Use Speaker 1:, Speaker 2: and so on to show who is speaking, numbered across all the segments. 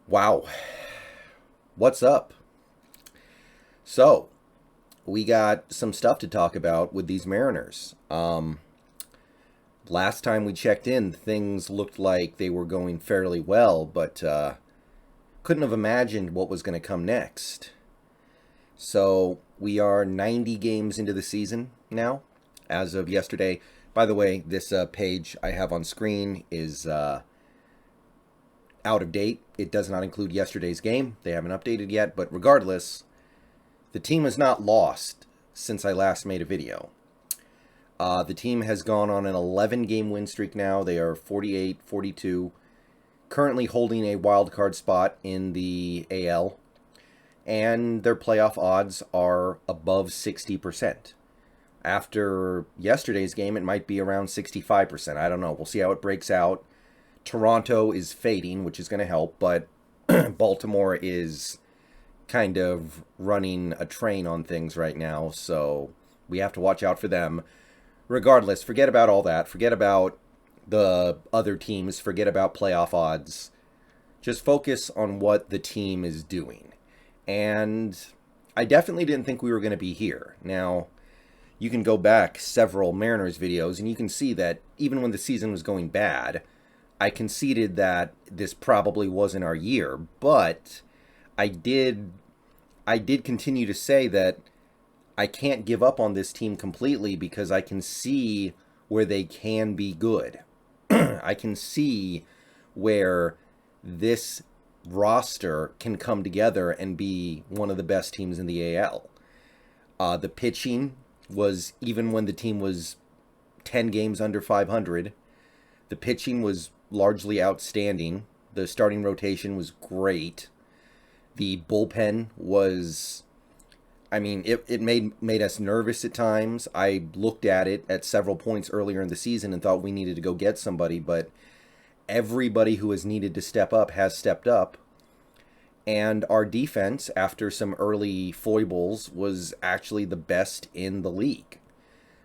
Speaker 1: Wow. What's up? So, we got some stuff to talk about with these Mariners. Last time we checked in, things looked like they were going fairly well, but couldn't have imagined what was going to come next. So, we are 90 games into the season now, as of yesterday. By the way, this page I have on screen is out of date. It does not include yesterday's game. They haven't updated yet, but regardless, the team has not lost since I last made a video. The team has gone on an 11-game win streak now. They are 48-42, currently holding a wild card spot in the AL, and their playoff odds are above 60%. After yesterday's game, it might be around 65%. I don't know. We'll see how it breaks out. Toronto is fading, which is going to help, but Baltimore is kind of running a train on things right now, so we have to watch out for them. Regardless, forget about all that. Forget about the other teams. Forget about playoff odds. Just focus on what the team is doing. And I definitely didn't think we were going to be here. Now, you can go back several Mariners videos, and you can see that even when the season was going bad, I conceded that this probably wasn't our year, but I did continue to say that I can't give up on this team completely because I can see where they can be good. I can see where this roster can come together and be one of the best teams in the AL. The pitching was, even when the team was 10 games under 500, the pitching was largely outstanding. The starting rotation was great. The bullpen was, it made us nervous at times. I looked at it at several points earlier in the season and thought we needed to go get somebody, but everybody who has needed to step up has stepped up. And our defense, after some early foibles, was actually the best in the league.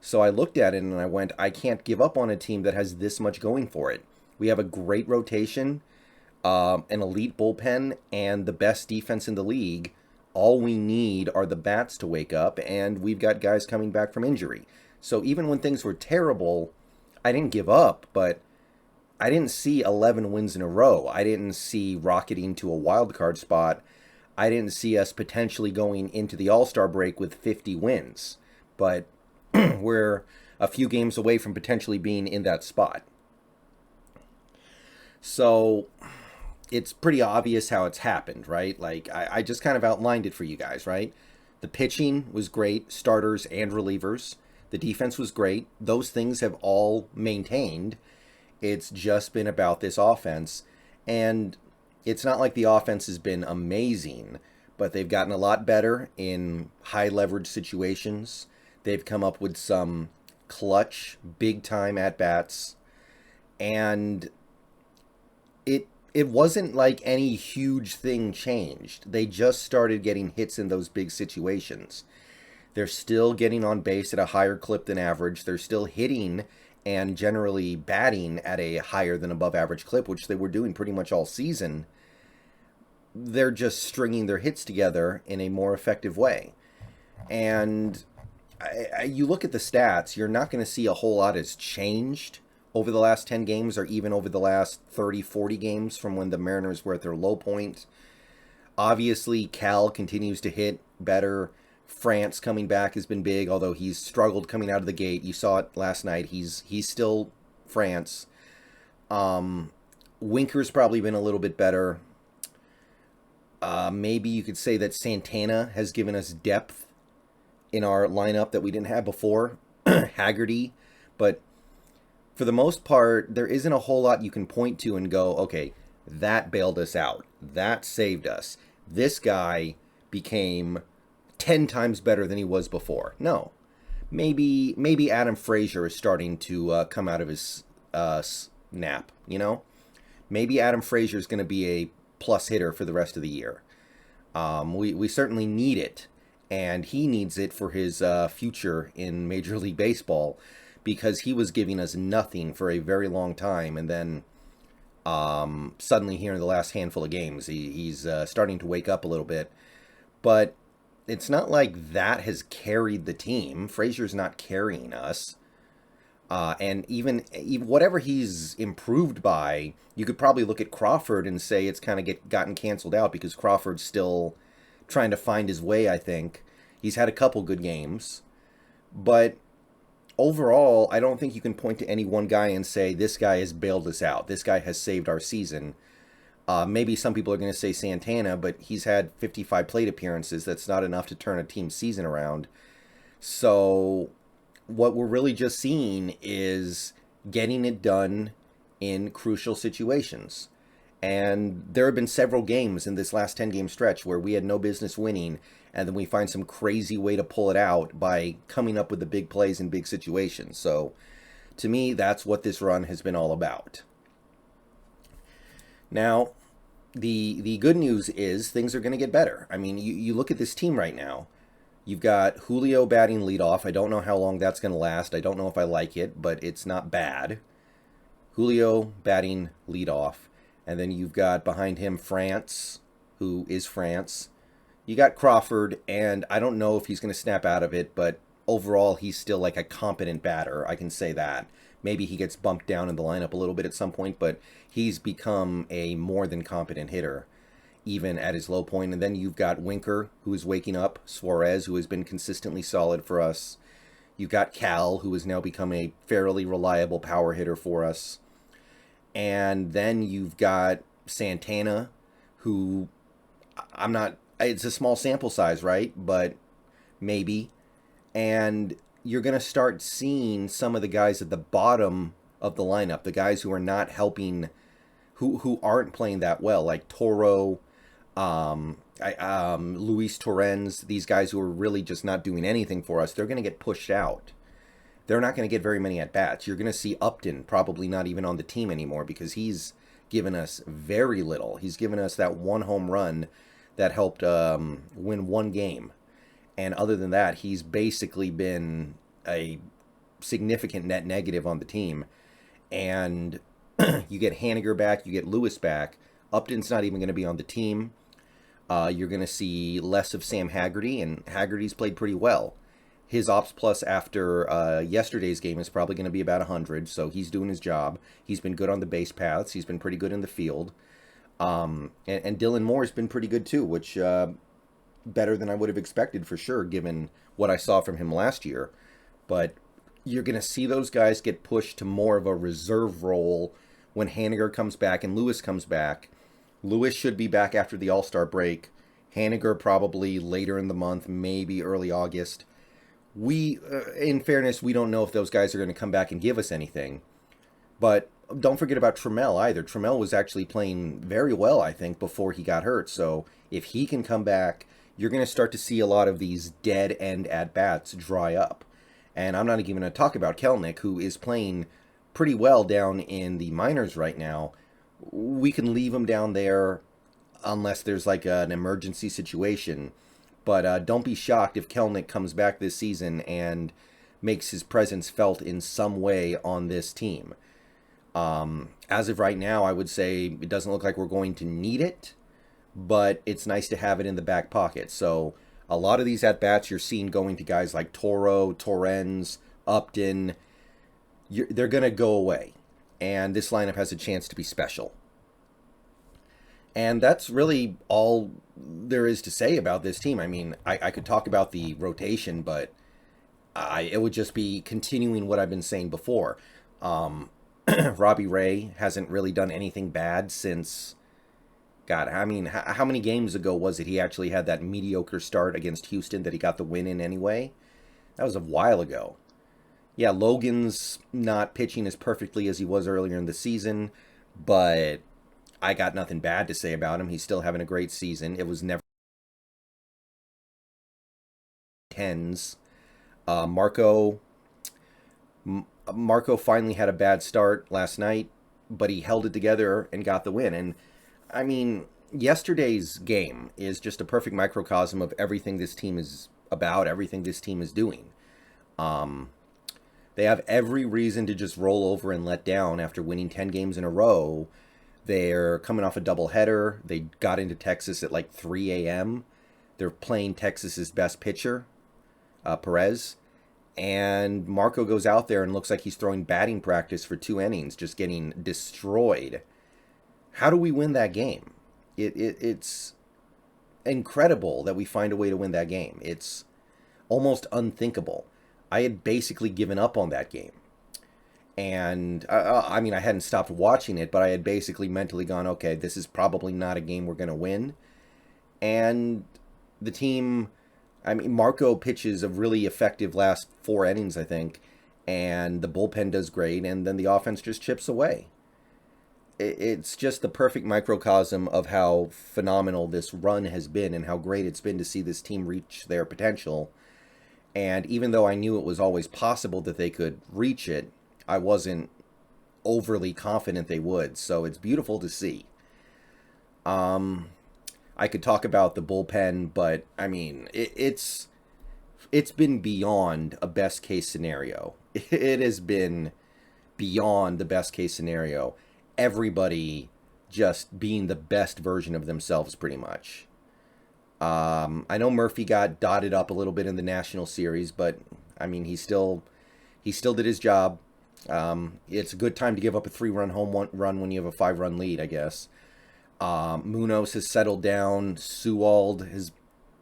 Speaker 1: So I looked at it and I went, I can't give up on a team that has this much going for it. We have a great rotation, an elite bullpen, and the best defense in the league. All we need are the bats to wake up, and we've got guys coming back from injury. So even when things were terrible, I didn't give up, but I didn't see 11 wins in a row. I didn't see rocketing to a wild card spot. I didn't see us potentially going into the All-Star break with 50 wins. But we're a few games away from potentially being in that spot. So it's pretty obvious how it's happened, right? Like, I just kind of outlined it for you guys, right? The pitching was great, starters and relievers. The defense was great. Those things have all maintained. It's just been about this offense. And it's not like the offense has been amazing, but they've gotten a lot better in high leverage situations. They've come up with some clutch, big time at bats. And it wasn't like any huge thing changed. They just started getting hits in those big situations. They're still getting on base at a higher clip than average. They're still hitting and generally batting at a higher than above average clip, which they were doing pretty much all season. They're just stringing their hits together in a more effective way. And you look at the stats, you're not going to see a whole lot has changed over the last 10 games or even over the last 30, 40 games from when the Mariners were at their low point. Obviously, Cal continues to hit better. France coming back has been big, although he's struggled coming out of the gate. You saw it last night. He's still France. Winker's probably been a little bit better. Maybe you could say that Santana has given us depth in our lineup that we didn't have before. Haggerty. But for the most part, there isn't a whole lot you can point to and go, okay, that bailed us out. That saved us. This guy became 10 times better than he was before. No. Maybe Adam Frazier is starting to come out of his nap, you know? Maybe Adam Frazier is going to be a plus hitter for the rest of the year. We certainly need it, and he needs it for his future in Major League Baseball, because he was giving us nothing for a very long time, and then suddenly here in the last handful of games. He's starting to wake up a little bit. But it's not like that has carried the team. Frazier's not carrying us. And even whatever he's improved by, you could probably look at Crawford and say it's kind of gotten canceled out because Crawford's still trying to find his way, I think. He's had a couple good games. But overall, I don't think you can point to any one guy and say, this guy has bailed us out. This guy has saved our season. Maybe some people are going to say Santana, but he's had 55 plate appearances. That's not enough to turn a team's season around. So what we're really just seeing is getting it done in crucial situations. And there have been several games in this last 10-game stretch where we had no business winning, and then we find some crazy way to pull it out by coming up with the big plays in big situations. So to me, that's what this run has been all about. Now, the good news is things are going to get better. I mean, you look at this team right now. You've got Julio batting leadoff. I don't know how long that's going to last. I don't know if I like it, but it's not bad. Julio batting leadoff. And then you've got behind him France, who is France. You got Crawford, and I don't know if he's going to snap out of it, but overall he's still like a competent batter. I can say that. Maybe he gets bumped down in the lineup a little bit at some point, but he's become a more than competent hitter, even at his low point. And then you've got Winker, who is waking up, Suarez, who has been consistently solid for us. You've got Cal, who has now become a fairly reliable power hitter for us. And then you've got Santana, who it's a small sample size, right? But maybe. And you're going to start seeing some of the guys at the bottom of the lineup, the guys who are not helping, who aren't playing that well, like Toro, Luis Torrens, these guys who are really just not doing anything for us. They're going to get pushed out. They're not going to get very many at-bats. You're going to see Upton probably not even on the team anymore because he's given us very little. He's given us that one home run that helped win one game. And other than that, he's basically been a significant net negative on the team. And you get Haniger back, you get Lewis back. Upton's not even going to be on the team. You're going to see less of Sam Haggerty, and Haggerty's played pretty well. His Ops Plus after yesterday's game is probably going to be about 100, so he's doing his job. He's been good on the base paths. He's been pretty good in the field. And Dylan Moore's been pretty good too, which better than I would have expected for sure, given what I saw from him last year. But you're going to see those guys get pushed to more of a reserve role when Haniger comes back and Lewis comes back. Lewis should be back after the All-Star break. Haniger probably later in the month, maybe early August. In fairness, we don't know if those guys are going to come back and give us anything. But don't forget about Trammell either. Trammell was actually playing very well, I think, before he got hurt. So if he can come back, you're going to start to see a lot of these dead-end at-bats dry up. And I'm not even going to talk about Kelenic, who is playing pretty well down in the minors right now. We can leave him down there unless there's like an emergency situation. But don't be shocked if Kelenic comes back this season and makes his presence felt in some way on this team. As of right now, I would say it doesn't look like we're going to need it, but it's nice to have it in the back pocket. So a lot of these at-bats you're seeing going to guys like Toro, Torrens, Upton. They're going to go away, and this lineup has a chance to be special. And that's really all there is to say about this team. I mean, I could talk about the rotation, but it would just be continuing what I've been saying before. Robbie Ray hasn't really done anything bad since, God, I mean, how many games ago was it he actually had that mediocre start against Houston that he got the win in anyway? That was a while ago. Yeah, Logan's not pitching as perfectly as he was earlier in the season, but I got nothing bad to say about him. He's still having a great season. It was never tens. Marco finally had a bad start last night, but he held it together and got the win. And I mean, yesterday's game is just a perfect microcosm of everything this team is about, everything this team is doing. They have every reason to just roll over and let down after winning 10 games in a row, They're coming off a doubleheader. They got into Texas at like 3 a.m. They're playing Texas's best pitcher, Perez. And Marco goes out there and looks like he's throwing batting practice for 2 innings, just getting destroyed. How do we win that game? It's incredible that we find a way to win that game. It's almost unthinkable. I had basically given up on that game. And, I mean, I hadn't stopped watching it, but I had basically mentally gone, okay, this is probably not a game we're going to win. And the team, I mean, Marco pitches a really effective last 4 innings, I think, and the bullpen does great, and then the offense just chips away. It's just the perfect microcosm of how phenomenal this run has been and how great it's been to see this team reach their potential. And even though I knew it was always possible that they could reach it, I wasn't overly confident they would. So it's beautiful to see. I could talk about the bullpen, but I mean, it's been beyond a best case scenario. It has been beyond the best case scenario. Everybody just being the best version of themselves, pretty much. I know Murphy got dotted up a little bit in the National Series, but I mean, he still did his job. It's a good time to give up a 3-run home run when you have a 5-run lead, I guess. Munoz has settled down. Sewald has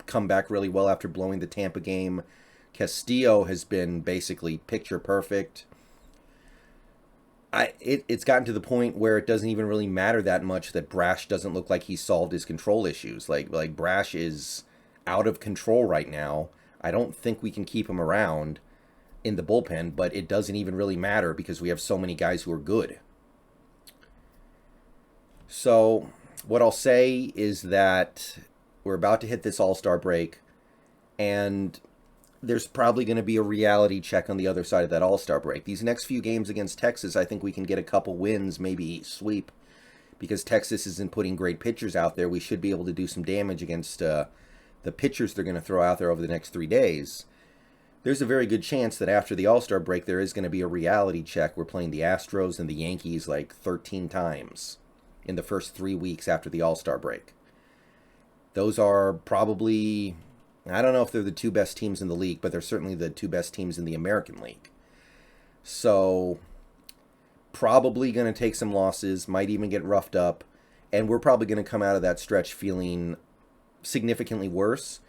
Speaker 1: come back really well after blowing the Tampa game. Castillo has been basically picture perfect. It's gotten to the point where it doesn't even really matter that much that Brash doesn't look like he's solved his control issues. Like Brash is out of control right now. I don't think we can keep him around in the bullpen, but it doesn't even really matter because we have so many guys who are good. So what I'll say is that we're about to hit this All-Star break, and there's probably going to be a reality check on the other side of that All-Star break. These next few games against Texas, I think we can get a couple wins, maybe sweep, because Texas isn't putting great pitchers out there. We should be able to do some damage against the pitchers they're going to throw out there over the next 3 days. There's a very good chance that after the All-Star break, there is going to be a reality check. We're playing the Astros and the Yankees like 13 times in the first 3 weeks after the All-Star break. Those are probably, I don't know if they're the 2 best teams in the league, but they're certainly the 2 best teams in the American League. So probably going to take some losses, might even get roughed up, and we're probably going to come out of that stretch feeling significantly worse.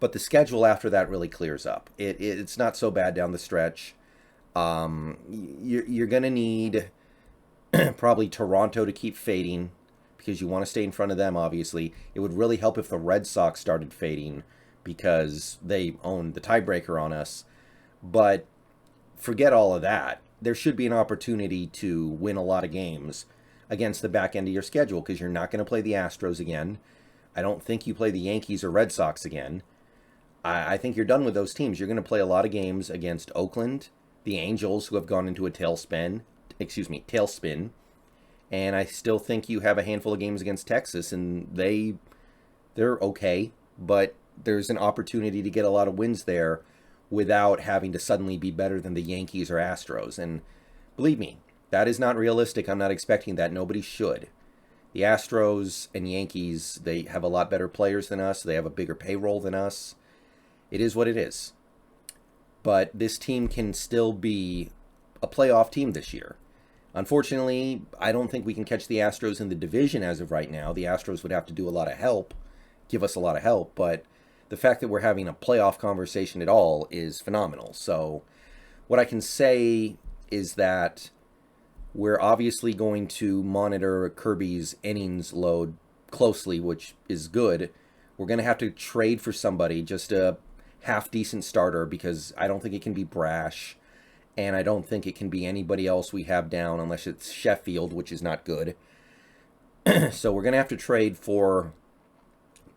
Speaker 1: But the schedule after that really clears up. It's not so bad down the stretch. You're going to need probably Toronto to keep fading because you want to stay in front of them, obviously. It would really help if the Red Sox started fading because they own the tiebreaker on us. But forget all of that. There should be an opportunity to win a lot of games against the back end of your schedule because you're not going to play the Astros again. I don't think you play the Yankees or Red Sox again. I think you're done with those teams. You're going to play a lot of games against Oakland, the Angels, who have gone into a tailspin, and I still think you have a handful of games against Texas, and they're okay, but there's an opportunity to get a lot of wins there without having to suddenly be better than the Yankees or Astros, and believe me, that is not realistic. I'm not expecting that. Nobody should. The Astros and Yankees, they have a lot better players than us. They have a bigger payroll than us. It is what it is. But this team can still be a playoff team this year. Unfortunately, I don't think we can catch the Astros in the division as of right now. The Astros would have to do a lot of help, give us a lot of help. But the fact that we're having a playoff conversation at all is phenomenal. So what I can say is that we're obviously going to monitor Kirby's innings load closely, which is good. We're going to have to trade for somebody, just a half-decent starter, because I don't think it can be Brash, and I don't think it can be anybody else we have down unless it's Sheffield, which is not good. So we're going to have to trade for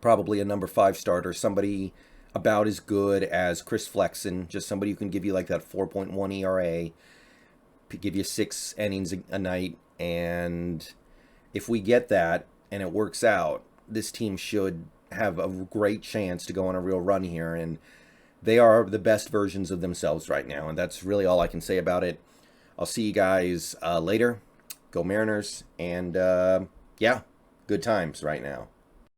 Speaker 1: probably a number 5 starter, somebody about as good as Chris Flexen, just somebody who can give you like that 4.1 ERA, give you 6 innings a night, and if we get that and it works out, this team should have a great chance to go on a real run here, and they are the best versions of themselves right now, and that's really all I can say about it. I'll see you guys later. Go Mariners, and Yeah, good times right now.